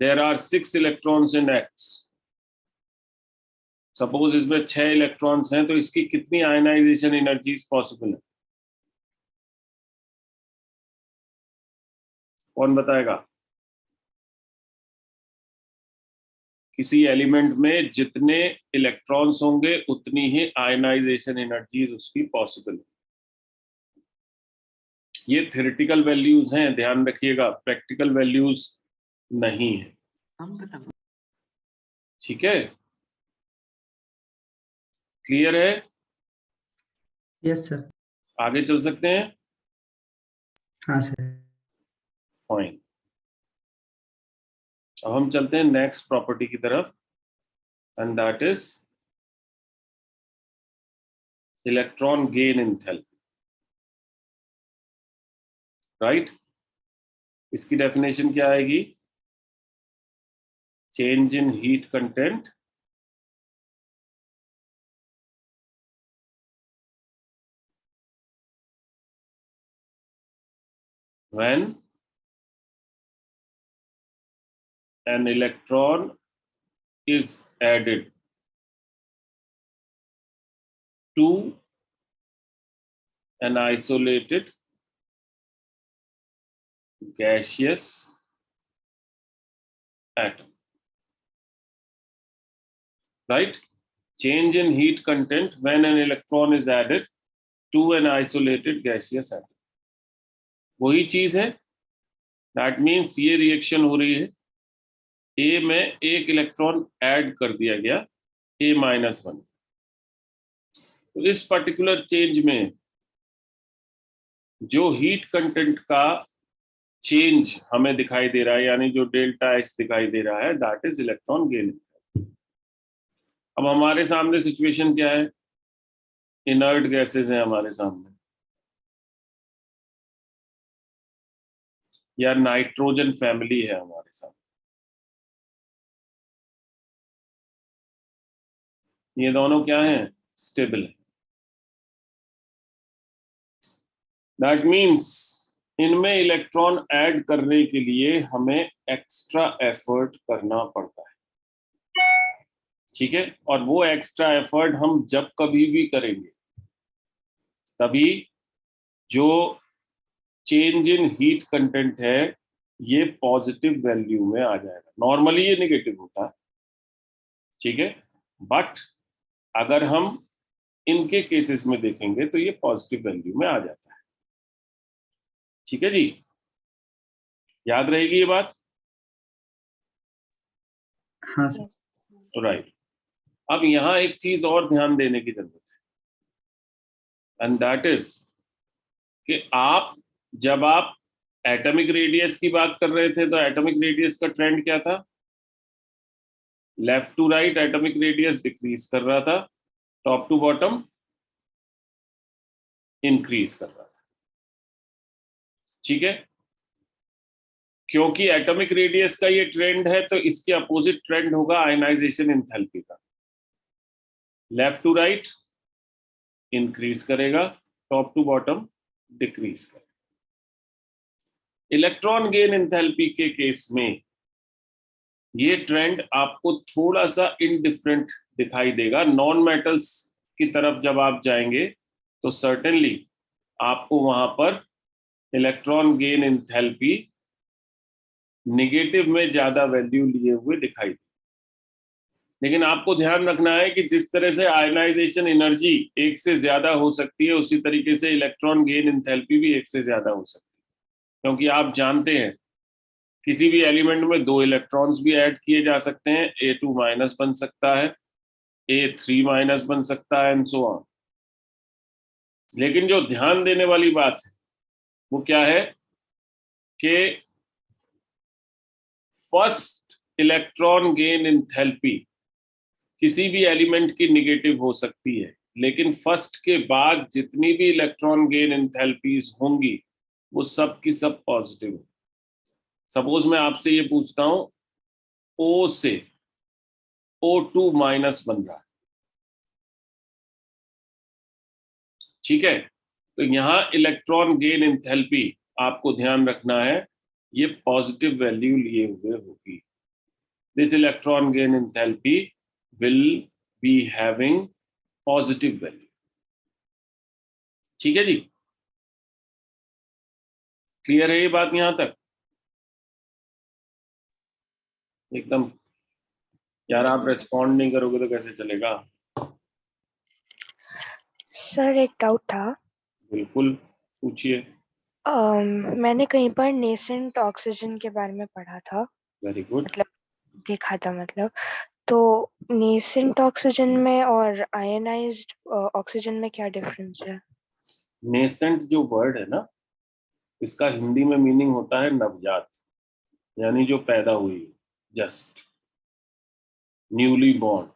There are 6 electrons in X। Suppose इसमें 6 इलेक्ट्रॉन्स हैं, तो इसकी कितनी आयनाइजेशन एनर्जी इज पॉसिबल है? कौन बताएगा? किसी एलिमेंट में जितने इलेक्ट्रॉन्स होंगे उतनी ही आयनाइजेशन एनर्जीज उसकी पॉसिबल है। ये थ्योरेटिकल वैल्यूज हैं, ध्यान रखिएगा, प्रैक्टिकल वैल्यूज नहीं है। ठीक है, क्लियर है? Yes sir. आगे चल सकते हैं? हाँ सर। फाइन। अब हम चलते हैं नेक्स्ट प्रॉपर्टी की तरफ, and that is electron gain enthalpy, right? इसकी डेफिनेशन क्या आएगी? Change in heat content when an electron is added to an isolated gaseous atom, right? change in heat content when an electron is added to an isolated gaseous atom. वही चीज है, that means ये reaction हो रही है, ए में एक electron add कर दिया गया, A-1। तो इस पर्टिकुलर चेंज में जो हीट कंटेंट का चेंज हमें दिखाई दे रहा है, यानी जो डेल्टा एच दिखाई दे रहा है, दैट इज इलेक्ट्रॉन गेन। अब हमारे सामने सिचुएशन क्या है, इनर्ट गैसेस हैं हमारे सामने, या नाइट्रोजन फैमिली है हमारे सामने। ये दोनों क्या हैं, स्टेबल है। दैट मीन्स इनमें इलेक्ट्रॉन ऐड करने के लिए हमें एक्स्ट्रा एफर्ट करना पड़ता है, ठीक है। और वो एक्स्ट्रा एफर्ट हम जब कभी भी करेंगे तभी जो चेंज इन हीट कंटेंट है ये पॉजिटिव वैल्यू में आ जाएगा। नॉर्मली ये नेगेटिव होता है, ठीक है, बट अगर हम इनके केसेस में देखेंगे तो ये पॉजिटिव वैल्यू में आ जाता है, ठीक है जी, याद रहेगी ये बात। हाँ सर। राइट। अब यहां एक चीज और ध्यान देने की जरूरत है, एंड दैट इज कि जब आप एटॉमिक रेडियस की बात कर रहे थे तो एटॉमिक रेडियस का ट्रेंड क्या था, left to right atomic radius decrease कर रहा था, टॉप टू बॉटम इंक्रीज कर रहा था, ठीक है। क्योंकि एटॉमिक रेडियस का ये ट्रेंड है तो इसके अपोजिट ट्रेंड होगा आयनाइजेशन एंथैल्पी का, लेफ्ट टू राइट इंक्रीज करेगा, टॉप टू बॉटम डिक्रीज करेगा। इलेक्ट्रॉन गेन एंथैल्पी के केस में ये ट्रेंड आपको थोड़ा सा इनडिफरेंट दिखाई देगा। नॉन मेटल्स की तरफ जब आप जाएंगे तो सर्टेनली आपको वहां पर इलेक्ट्रॉन गेन एंथैल्पी नेगेटिव में ज्यादा वैल्यू लिए हुए दिखाई दे। लेकिन आपको ध्यान रखना है कि जिस तरह से आयनाइजेशन एनर्जी एक से ज्यादा हो सकती है उसी तरीके से इलेक्ट्रॉन गेन एंथैल्पी भी एक से ज्यादा हो सकती है, क्योंकि आप जानते हैं किसी भी एलिमेंट में 2 इलेक्ट्रॉन्स भी ऐड किए जा सकते हैं, A2 माइनस बन सकता है, A3 माइनस बन सकता है, एंड सो ऑन। लेकिन जो ध्यान देने वाली बात है वो क्या है कि फर्स्ट इलेक्ट्रॉन गेन एंथैल्पी किसी भी एलिमेंट की नेगेटिव हो सकती है, लेकिन फर्स्ट के बाद जितनी भी इलेक्ट्रॉन गेन एंथैल्पीज होंगी वो सब की सब पॉजिटिव होंगी। सपोज मैं आपसे ये पूछता हूं, O से O2 माइनस बन रहा है, ठीक है, तो यहां इलेक्ट्रॉन गेन एंथैल्पी आपको ध्यान रखना है ये पॉजिटिव वैल्यू लिए हुए होगी। This electron gain enthalpy will be having positive value, ठीक है जी, क्लियर है ये बात यहां तक एकदम। यार आप रेस्पॉन्ड नहीं करोगे तो कैसे चलेगा। सर एक डाउट था। बिल्कुल पूछिए। मैंने कहीं पर नेसेंट ऑक्सीजन के बारे में पढ़ा था, वेरी गुड। मतलब देखा था, मतलब तो नेसेंट ऑक्सीजन में और आयनाइज्ड ऑक्सीजन में क्या डिफरेंस है? नेसेंट जो वर्ड है ना, इसका हिंदी में मीनिंग होता है नवजात, यानी जो पैदा हुई, जस्ट न्यूली बॉर्न।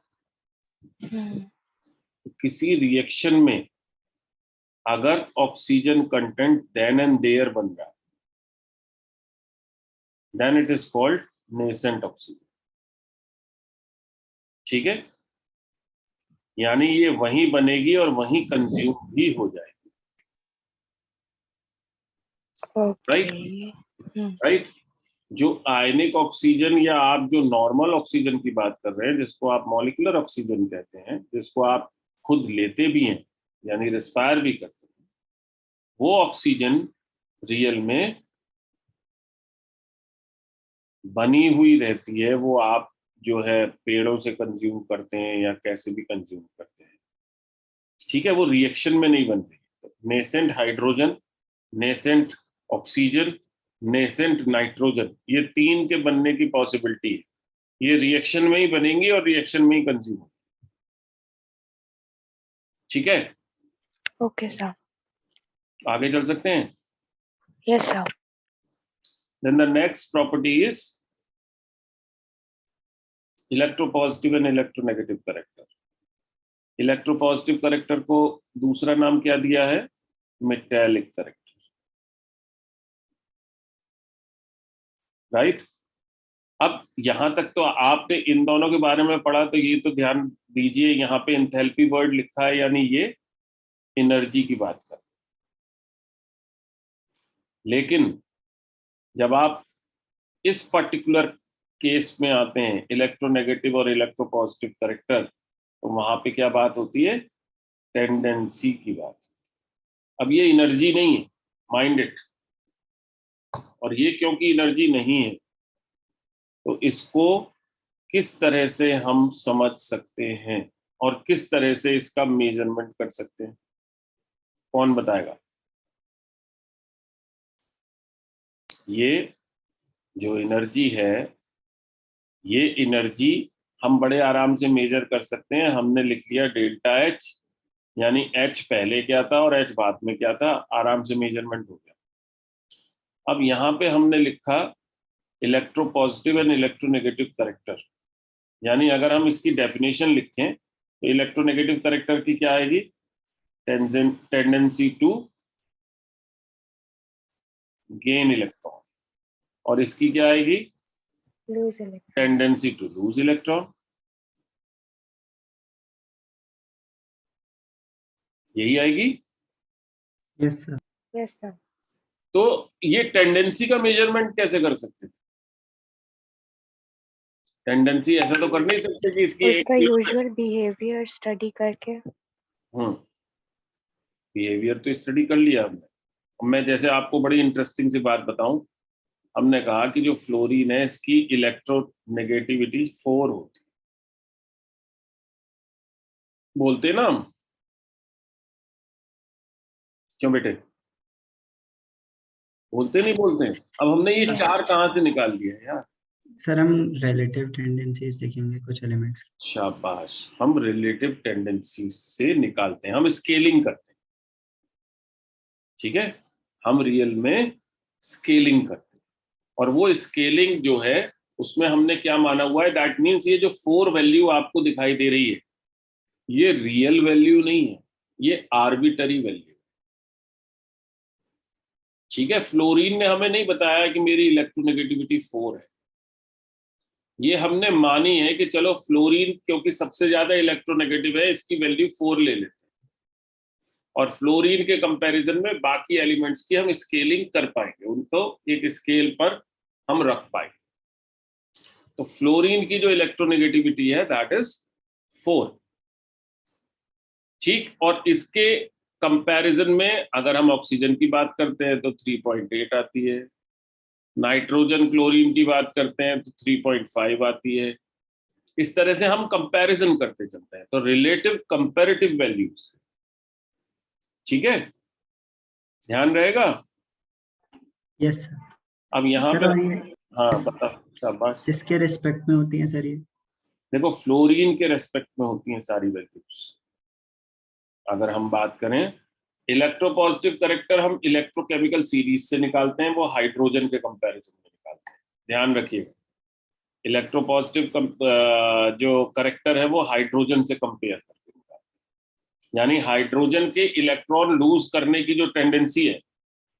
किसी रिएक्शन में अगर oxygen content then and there बन रहा है then it is called nascent oxygen, ठीक है, यानी ये वहीं बनेगी और वहीं कंज्यूम भी हो जाएगी। राइट। जो आयनिक ऑक्सीजन या आप जो नॉर्मल ऑक्सीजन की बात कर रहे हैं, जिसको आप मॉलिक्यूलर ऑक्सीजन कहते हैं, जिसको आप खुद लेते भी हैं यानी रिस्पायर भी करते हैं, वो ऑक्सीजन रियल में बनी हुई रहती है, वो आप जो है पेड़ों से कंज्यूम करते हैं या कैसे भी कंज्यूम करते हैं, ठीक है, वो रिएक्शन में नहीं बन रही। तो nascent hydrogen, nascent oxygen, nascent nitrogen, ये 3 के बनने की पॉसिबिलिटी है। ये रिएक्शन में ही बनेंगी और रिएक्शन में ही कंज्यूम होगी, ठीक है। Okay sir. आगे चल सकते हैं। Yes sir. Then the next property is electropositive and electronegative character. Electropositive character को दूसरा नाम क्या दिया है? Metallic character, right. अब यहां तक तो आपने इन दोनों के बारे में पढ़ा, तो ये तो ध्यान दीजिए, यहाँ पे एंथैल्पी वर्ड लिखा है, यानी ये एनर्जी की बात कर। लेकिन जब आप इस पर्टिकुलर केस में आते हैं, इलेक्ट्रोनेगेटिव और इलेक्ट्रोपॉजिटिव करेक्टर, तो वहां पे क्या बात होती है? टेंडेंसी की बात। अब ये एनर्जी नहीं है, माइंड इट। और ये क्योंकि एनर्जी नहीं है, तो इसको किस तरह से हम समझ सकते हैं और किस तरह से इसका मेजरमेंट कर सकते हैं? कौन बताएगा? ये जो एनर्जी है, ये एनर्जी हम बड़े आराम से मेजर कर सकते हैं। हमने लिख लिया डेल्टा एच, यानी एच पहले क्या था और एच बाद में क्या था, आराम से मेजरमेंट हो गया। अब यहाँ पे हमने लिखा इलेक्ट्रोपॉजिटिव एंड इलेक्ट्रोनेगेटिव करेक्टर, यानी अगर हम इसकी डेफिनेशन लिखें तो इलेक्ट्रोनेगेटिव करेक्टर की क्या आएगी? टेंडेंसी टू गेन इलेक्ट्रॉन, और इसकी क्या आएगी? Lose electron, tendency to lose electron. यही आएगी। Yes sir. Yes sir. तो ये टेंडेंसी का मेजरमेंट कैसे कर सकते हैं? टेंडेंसी ऐसा तो कर नहीं सकते कि इसकी उसका यूजुअल बिहेवियर स्टडी करके। बिहेवियर तो स्टडी कर लिया हमने। मैं जैसे आपको बड़ी इंटरेस्टिंग सी बात बताऊं, हमने कहा कि जो फ्लोरीन है इसकी इलेक्ट्रोनेगेटिविटी 4 होती है, बोलते ना हम, क्यों बेटे? बोलते नहीं बोलते? अब हमने ये 4 कहां से निकाल लिए यार? सर हम रिलेटिव टेंडेंसीज देखेंगे कुछ एलिमेंट्स। शाबाश, हम रिलेटिव टेंडेंसी से निकालते हैं, हम स्केलिंग करते हैं, ठीक है। हम रियल में स्केलिंग करते हैं, और वो स्केलिंग जो है उसमें हमने क्या माना हुआ है? दैट मीन्स ये जो 4 वैल्यू आपको दिखाई दे रही है, ये रियल वैल्यू नहीं है, ये आर्बिटरी वैल्यू, ठीक है। फ्लोरीन ने हमें नहीं बताया कि मेरी इलेक्ट्रोनेगेटिविटी 4 है, ये हमने मानी है कि चलो फ्लोरीन क्योंकि सबसे ज्यादा इलेक्ट्रोनेगेटिव है, इसकी वैल्यू 4 ले लेते हैं, और फ्लोरीन के कंपैरिजन में बाकी एलिमेंट्स की हम स्केलिंग कर पाएंगे, उनको एक स्केल पर हम रख पाएंगे। तो फ्लोरीन की जो इलेक्ट्रोनेगेटिविटी है दैट इज 4, ठीक। और इसके कंपैरिजन में अगर हम ऑक्सीजन की बात करते हैं तो 3.8 आती है, नाइट्रोजन क्लोरीन की बात करते हैं तो 3.5 आती है। इस तरह से हम कंपैरिजन करते चलते हैं, तो रिलेटिव कंपैरेटिव वैल्यूज, ठीक है, ध्यान रहेगा। Yes sir. अब यहाँ सर पे और ये हाँ बता, शाबाश। किसके रिस्पेक्ट में होती है सर ये? देखो फ्लोरीन के रेस्पेक्ट में होती हैं सारी वैल्यूज। अगर हम बात करें इलेक्ट्रोपॉजिटिव करेक्टर, हम इलेक्ट्रोकेमिकल सीरीज से निकालते हैं, वो हाइड्रोजन के कंपैरिजन में निकालते हैं, ध्यान रखिएगा। इलेक्ट्रोपॉजिटिव जो करेक्टर है वो हाइड्रोजन से कंपेयर करके निकालते हैं, यानी हाइड्रोजन के इलेक्ट्रॉन लूज करने की जो टेंडेंसी है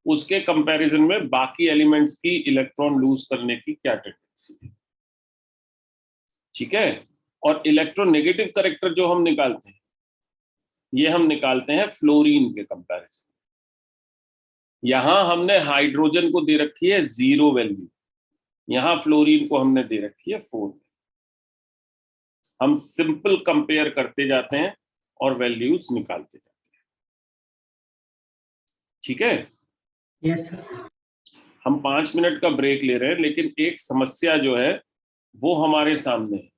उसके कंपैरिजन में बाकी एलिमेंट्स की इलेक्ट्रॉन लूज करने की क्या टेंडेंसी है, ठीक है। और इलेक्ट्रोनेगेटिव करेक्टर जो हम निकालते हैं, ये हम निकालते हैं फ्लोरीन के कंपैरिजन। यहां हमने हाइड्रोजन को दे रखी है 0 वैल्यू, यहां फ्लोरीन को हमने दे रखी है 4। हम सिंपल कंपेयर करते जाते हैं और वैल्यूज निकालते जाते हैं, ठीक है। Yes sir. हम 5 मिनट का ब्रेक ले रहे हैं, लेकिन एक समस्या जो है वो हमारे सामने है,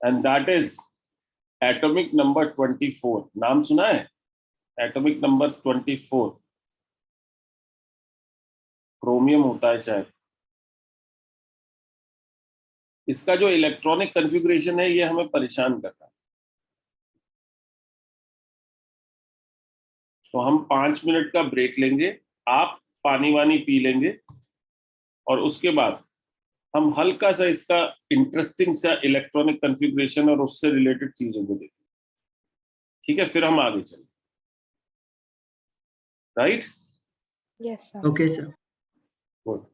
and that is atomic number 24. नाम सुना है? Atomic number 24 क्रोमियम होता है शायद। इसका जो इलेक्ट्रॉनिक कॉन्फ़िगरेशन है ये हमें परेशान करता है। तो हम 5 मिनट का ब्रेक लेंगे, आप पानी वानी पी लेंगे और उसके बाद हम हल्का सा इसका इंटरेस्टिंग सा इलेक्ट्रॉनिक कॉन्फ़िगरेशन और उससे रिलेटेड चीजों को देखें। ठीक है, फिर हम आगे चलें। Right? Yes, sir. Okay, sir. Good.